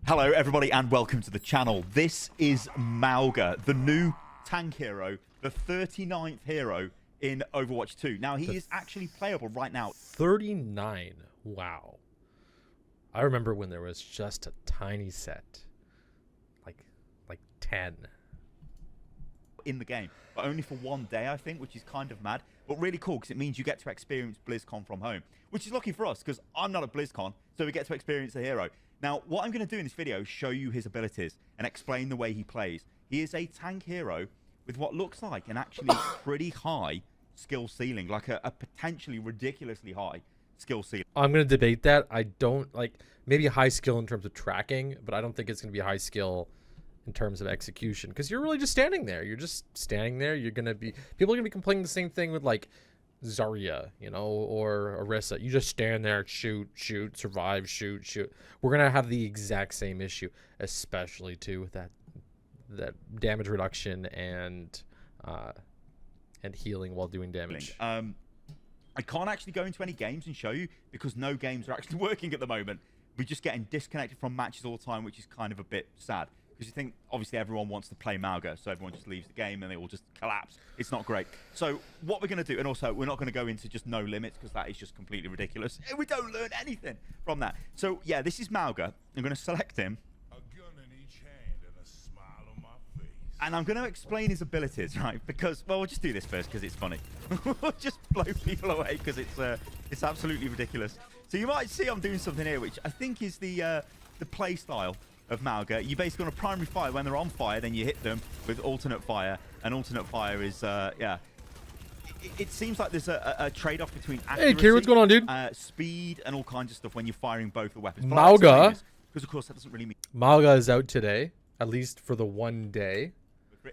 Hello everybody and welcome to the channel. This is Mauga, the new tank hero, the 39th hero in Overwatch 2. Now he is actually playable right now. 39. Wow. I remember when there was just a tiny set. Like 10. In the game, but only for one day I think, which is kind of mad, but really cool because it means you get to experience BlizzCon from home, which is lucky for us because I'm not at BlizzCon, so we get to experience the hero. Now what I'm going to do in this video is show you his abilities and explain the way he plays. He is a tank hero with what looks like an actually pretty high skill ceiling, like a potentially ridiculously high skill ceiling. I'm going to debate that. I don't like, maybe a high skill in terms of tracking, but I don't think it's going to be a high skill in terms of execution, because you're really just standing there. You're just standing there. You're going to be, people are going to be complaining the same thing with like Zarya, you know, or Orisa. You just stand there, shoot, survive, shoot. We're going to have the exact same issue, especially too with that damage reduction and healing while doing damage. I can't actually go into any games and show you because no games are actually working at the moment. We're just getting disconnected from matches all the time, which is kind of a bit sad. Because you think, obviously, everyone wants to play Mauga, so everyone just leaves the game and they all just collapse. It's not great. So what we're going to do, and also we're not going to go into just no limits because that is just completely ridiculous. We don't learn anything from that. So yeah, this is Mauga. I'm going to select him. A gun in each hand and a smile on my face. And I'm going to explain his abilities, right? Because, well, we'll just do this first because it's funny. We'll just blow people away because it's absolutely ridiculous. So you might see I'm doing something here, which I think is the play style of Mauga. You basically on a primary fire, when they're on fire, then you hit them with alternate fire, and alternate fire is yeah, it seems like there's a trade-off between accuracy, hey Kira, what's going on, dude? Speed and all kinds of stuff when you're firing both the weapons. Mauga, because of course that doesn't really mean Mauga is out today, at least for the one day.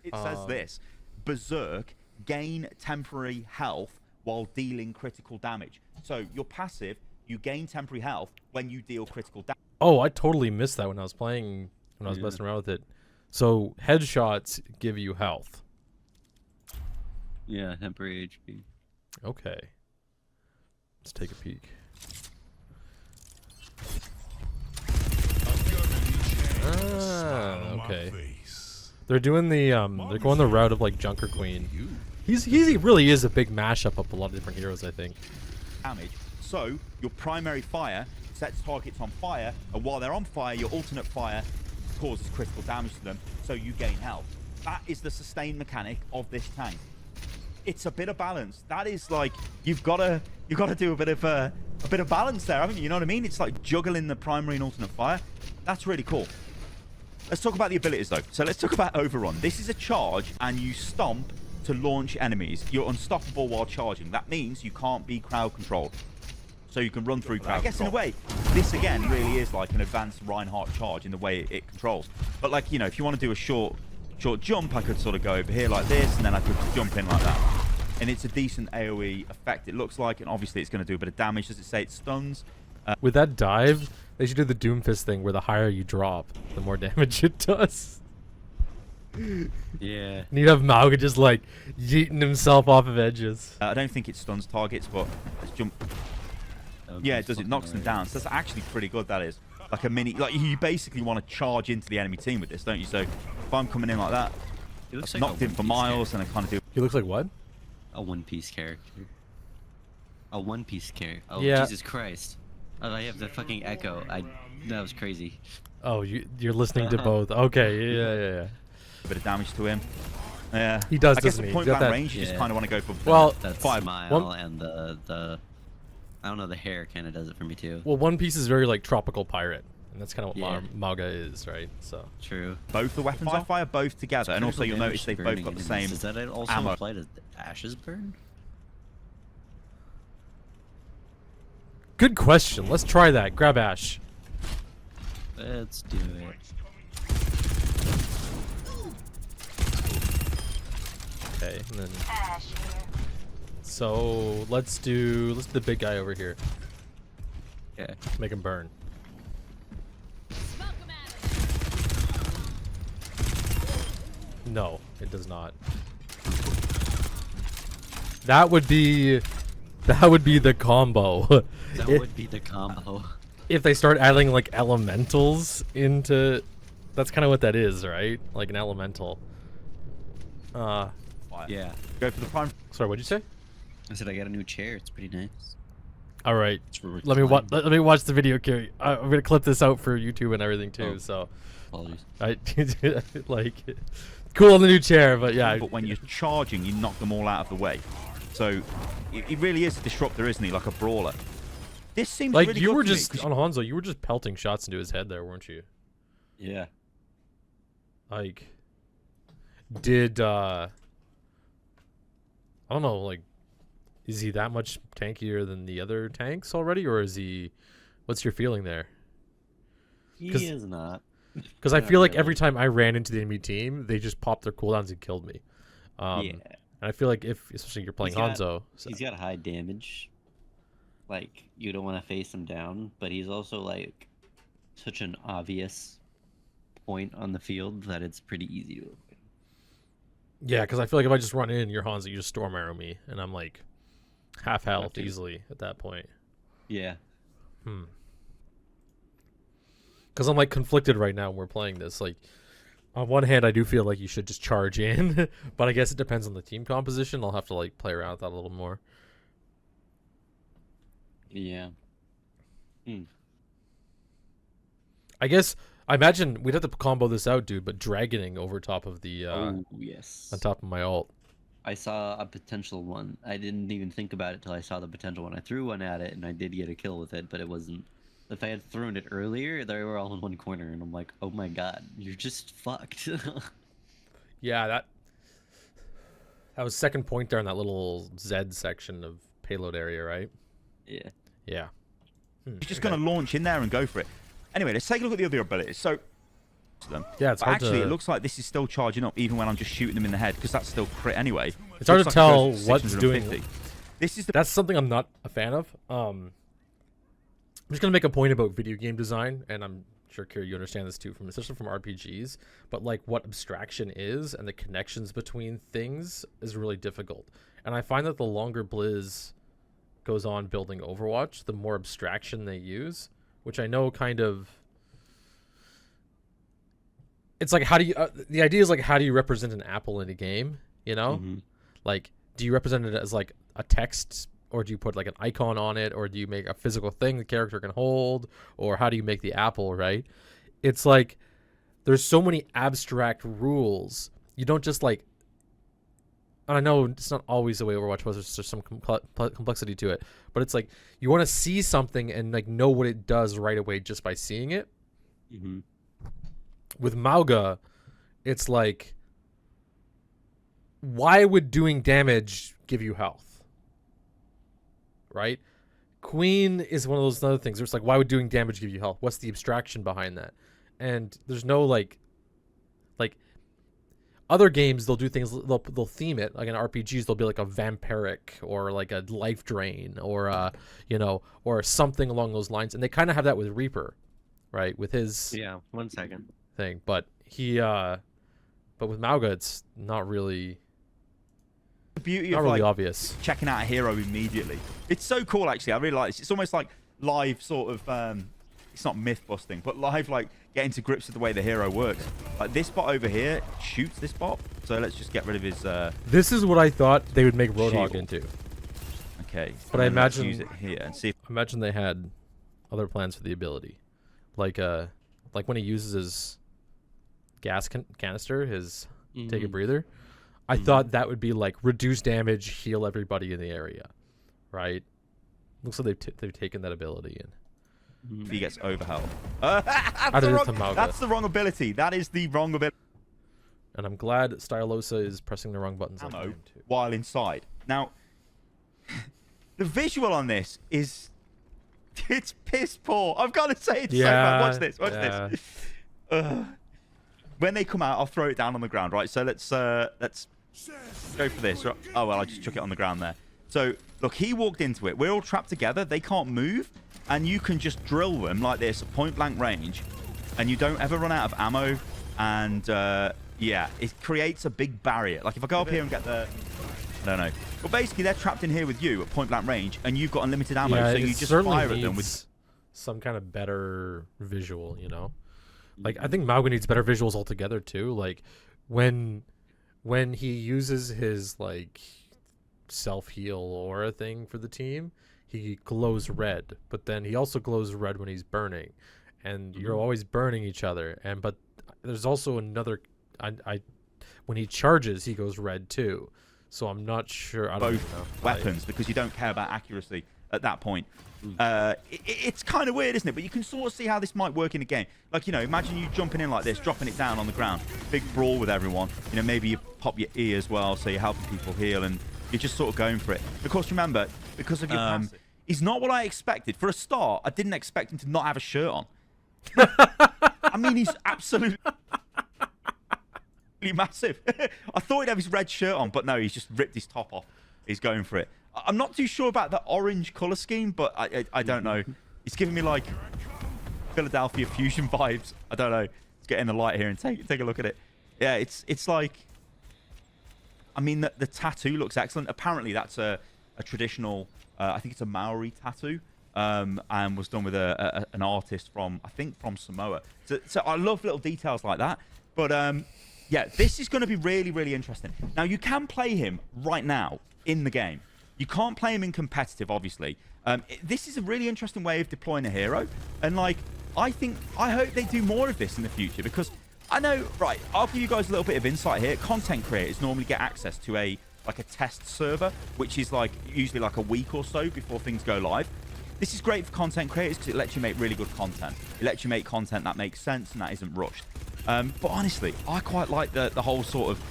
It says this: Berserk, gain temporary health while dealing critical damage. So your passive, you gain temporary health when you deal critical damage. Oh, I totally missed that when I was playing, when I was messing around with it. So headshots give you health. Yeah, temporary HP. Okay. Let's take a peek. Ah, okay. They're doing the they're going the route of like Junker Queen. He really is a big mashup of a lot of different heroes, I think. Damage. So your primary fire sets targets on fire, and while they're on fire, your alternate fire causes critical damage to them, so you gain health. That is the sustain mechanic of this tank. It's a bit of balance. That is like you've got to do a bit of balance there, haven't you? You know what I mean? It's like juggling the primary and alternate fire. That's really cool. Let's talk about the abilities though. So let's talk about Overrun. This is a charge, and you stomp to launch enemies. You're unstoppable while charging. That means you can't be crowd controlled. So you can run through crowd. I guess in a way, this again really is like an advanced Reinhardt charge in the way it controls. But like, you know, if you want to do a short jump, I could sort of go over here like this, and then I could jump in like that. And it's a decent AoE effect, it looks like, and obviously it's going to do a bit of damage. Does it say it stuns? With that dive, they should do the Doomfist thing where the higher you drop, the more damage it does. Yeah. And you'd have Mauga just like yeeting himself off of edges. I don't think it stuns targets, but let's jump. Yeah, it does. It knocks them down. So that's actually pretty good. That is like a mini. Like you basically want to charge into the enemy team with this, don't you? So if I'm coming in like that, He looks I've like knocked him for miles, and I kind of do. He looks like what? a one-piece character. A one-piece character. Oh, Yeah. Jesus Christ. Oh, I have the fucking echo. That was crazy. Oh, you're listening to both. Okay, yeah. A bit of damage to him. Yeah. He does, I guess doesn't at he? point He's got blank that- range, you just Yeah. kind of want to go for. Well, That five. smile and the I don't know, the hair kind of does it for me too. Well, One Piece is very like tropical pirate, and that's kind of what Yeah. Mauga is, right? So True. both the weapons on fire, both together, and also you'll notice they've both got the same. Does that also ammo. apply to Ash's burn? good question. Let's try that. Grab Ash. Let's do it. Okay, and then. So let's do the big guy over here. Okay. Make him burn. No, it does not. That would be the combo. That would be the combo. if they start adding like elementals into, that's kind of what that is, right? Like an elemental. Fire. Yeah. Go for the prime. Sorry, what'd you say? I said I got a new chair. It's pretty nice. All right, It's for let me reclining. watch the video, Carrie. I'm gonna clip this out for YouTube and everything too. Oh. So, Apologies. I like cool on the new chair, but yeah. But when you're charging, you knock them all out of the way. So he really is a disruptor, isn't he? Like a brawler. This seems Like really you good were to me, just 'cause on Hanzo, you were just pelting shots into his head there, weren't you? Yeah. Like, did I don't know, like, is he that much tankier than the other tanks already, or is he? What's your feeling there? He 'Cause- is not. Because I Not feel like really. every time I ran into the enemy team, they just popped their cooldowns and killed me. Yeah. And I feel like if, especially you're playing He's got- Hanzo, so, He's got high damage. Like, you don't want to face him down, but he's also, like, such an obvious point on the field that it's pretty easy to avoid. yeah, because I feel like if I just run in, you're Hanzo, you just storm arrow me, and I'm like half health too. easily at that point. Yeah. Because I'm like conflicted right now when we're playing this. Like, on one hand, I do feel like you should just charge in, but I guess it depends on the team composition. I'll have to like play around with that a little more. Yeah. I guess I imagine we'd have to combo this out, dude. But dragoning over top of the Oh, yes. on top of my ult. I saw a potential one. I didn't even think about it till I saw the potential one. I threw one at it, and I did get a kill with it, but it wasn't... If I had thrown it earlier, they were all in one corner, and I'm like, oh my god, you're just fucked. Yeah, that was second point there in that little Z section of payload area, right? Yeah. Yeah. he's just going to launch in there and go for it. Anyway, let's take a look at the other abilities. So, Yeah, it's but hard actually, to, it looks like this is still charging up even when I'm just shooting them in the head because that's still crit anyway. It's hard Looks to like it tell goes what's doing. 650. This is the That's something I'm not a fan of. I'm just gonna make a point about video game design, and I'm sure, Kira, you understand this too, especially from RPGs. But like, what abstraction is and the connections between things is really difficult. And I find that the longer Blizz goes on building Overwatch, the more abstraction they use, which I know kind of. It's like, how do you? The idea is like, how do you represent an apple in a game? You know, like, do you represent it as like a text, or do you put like an icon on it, or do you make a physical thing the character can hold, or how do you make the apple, right? It's like there's so many abstract rules. You don't just like, and I know it's not always the way Overwatch was. There's some complexity to it, but it's like you want to see something and like know what it does right away just by seeing it. With Mauga, it's like, why would doing damage give you health? Right? Queen is one of those other things. It's like, why would doing damage give you health? What's the abstraction behind that? And there's no like other games, they'll do things, they'll theme it. Like in RPGs, they'll be like a vampiric or like a life drain or or something along those lines. And they kind of have that with Reaper, right? With his 1 second. thing, but with Mauga, it's not really beauty not of really like obvious. checking out a hero immediately. It's so cool, actually. I really like this. It's almost like live sort of. It's not myth busting, but live like getting to grips with the way the hero works. Like this bot over here shoots this bot, so let's just get rid of his. This is what I thought they would make Roadhog Shield. into. Okay, But I and then let's imagine- use it here and see. Imagine they had other plans for the ability, like when he uses his gas canister, his take a breather. I thought that would be like reduce damage, heal everybody in the area, right? Looks like they've taken that ability in. If he gets overheld. Added it to Mauga. That's the wrong ability. That is the wrong ability. And I'm glad Stylosa is pressing the wrong buttons. Like I Ammo am too. while inside. Now, the visual on this is. It's piss poor. I've got to say it's so bad. Watch this. Watch this. When they come out, I'll throw it down on the ground, right? So let's go for this. Oh, well, I just chuck it on the ground there. So, look, he walked into it. We're all trapped together. They can't move. And you can just drill them like this at point-blank range. And you don't ever run out of ammo. And, yeah, it creates a big barrier. Like, if I go up here and get the... I don't know. But basically, they're trapped in here with you at point-blank range. And you've got unlimited ammo. Yeah, so it you just certainly fire at them with... some kind of better visual, you know? Like, I think Mauga needs better visuals altogether too. Like, when he uses his like self-heal aura thing for the team, he glows red, but then he also glows red when he's burning, and you're always burning each other. And but there's also another, I when he charges, he goes red too. So I'm not sure. I don't Both know. weapons, because you don't care about accuracy at that point. It's kind of weird, isn't it? But you can sort of see how this might work in a game. Like, you know, imagine you jumping in like this, dropping it down on the ground, big brawl with everyone. You know, maybe you pop your E as well, so you're helping people heal, and you're just sort of going for it. Of course, remember, because of your passive, he's not what I expected. For a start, I didn't expect him to not have a shirt on. I mean, he's absolutely massive. I thought he'd have his red shirt on, but no, he's just ripped his top off. He's going for it. I'm not too sure about the orange color scheme, but I don't know. It's giving me like Philadelphia Fusion vibes. I don't know. Let's get in the light here and take a look at it. Yeah, it's like, I mean, the tattoo looks excellent. Apparently, that's a traditional, I think it's a Maori tattoo, and was done with an artist from, I think, from Samoa. So I love little details like that. But yeah, this is going to be really, really interesting. Now, you can play him right now in the game. You can't play him in competitive, obviously. This is a really interesting way of deploying a hero. And, like, I hope they do more of this in the future, because I know, right, I'll give you guys a little bit of insight here. Content creators normally get access to a test server, which is, like, usually like a week or so before things go live. This is great for content creators because it lets you make really good content. It lets you make content that makes sense and that isn't rushed. But honestly, I quite like the whole sort of,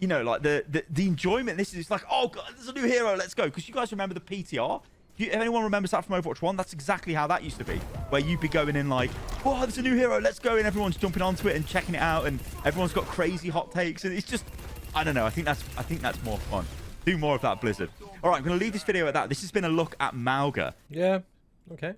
you know, like the enjoyment. This is like, oh god, there's a new hero, let's go. Because you guys remember the PTR? If anyone remembers that from Overwatch 1, that's exactly how that used to be. Where you'd be going in like, oh, there's a new hero, let's go. And everyone's jumping onto it and checking it out. And everyone's got crazy hot takes. And it's just, I don't know. I think that's more fun. Do more of that, Blizzard. All right, I'm going to leave this video at that. This has been a look at Mauga. Yeah. Okay.